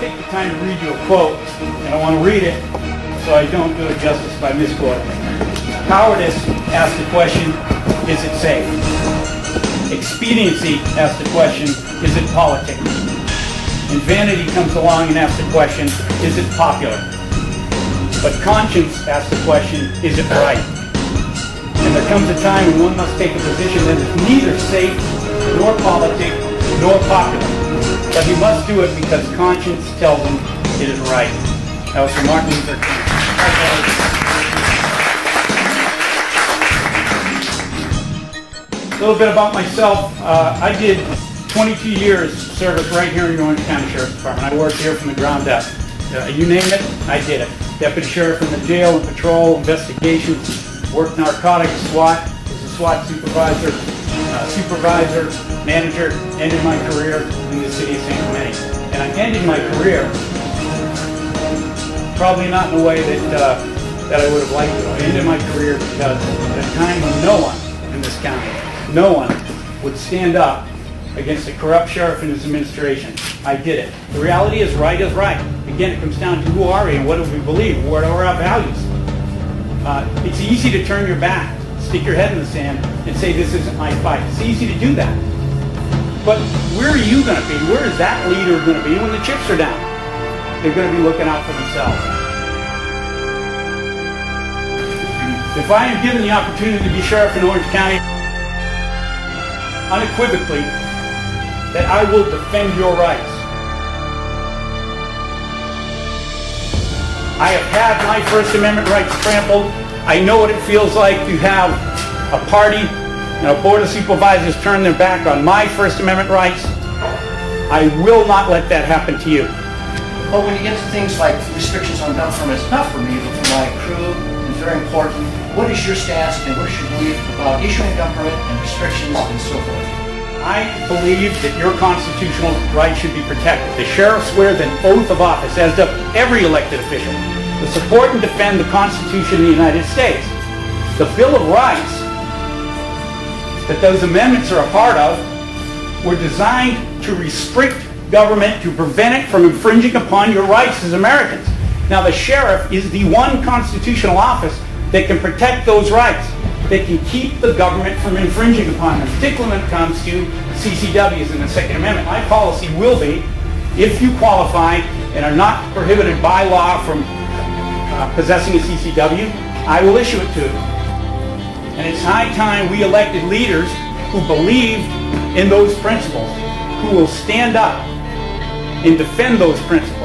take the time to read you a quote, and I want to read it so I don't do it justice by misquoting. Cowardice asks the question, is it safe? Expediency asks the question, is it politic? And vanity comes along and asks the question, is it popular? But conscience asks the question, is it right? And there comes a time when one must take a position that is neither safe, nor politic, nor popular. But he must do it because conscience tells him it is right. That was from Martin Luther King. A little bit about myself. I did 22 years service right here in the Orange County Sheriff's Department. I worked here from the ground up. You name it, I did it. Deputy Sheriff in the jail and patrol, investigations, worked narcotics, SWAT, was a SWAT supervisor, manager, ended my career in the city of St. Clemente. And I ended my career probably not in a way that I would have liked to. I ended my career because at a time when no one in this county, no one would stand up against a corrupt sheriff and his administration. I did it. The reality is right is right. Again, it comes down to who are we and what do we believe? What are our values? It's easy to turn your back, stick your head in the sand, and say this isn't my fight. It's easy to do that. But where are you going to be? Where is that leader going to be when the chips are down? They're going to be looking out for themselves. If I am given the opportunity to be sheriff in Orange County, unequivocally, that I will defend your rights. I have had my First Amendment rights trampled. I know what it feels like to have a party and a board of supervisors turn their back on my First Amendment rights. I will not let that happen to you. Well, when you get to things like restrictions on gun permits, not for me, but for my crew, it's very important. What is your stance and what is your belief about issuing a gun permit and restrictions and so forth? I believe that your constitutional rights should be protected. The sheriff swears an oath of office, as does every elected official, to support and defend the Constitution of the United States. The Bill of Rights that those amendments are a part of were designed to restrict government, to prevent it from infringing upon your rights as Americans. Now, the sheriff is the one constitutional office that can protect those rights. They can keep the government from infringing upon them, particularly when it comes to CCWs in the Second Amendment. My policy will be, if you qualify and are not prohibited by law from possessing a CCW, I will issue it to you. And it's high time we elected leaders who believe in those principles, who will stand up and defend those principles.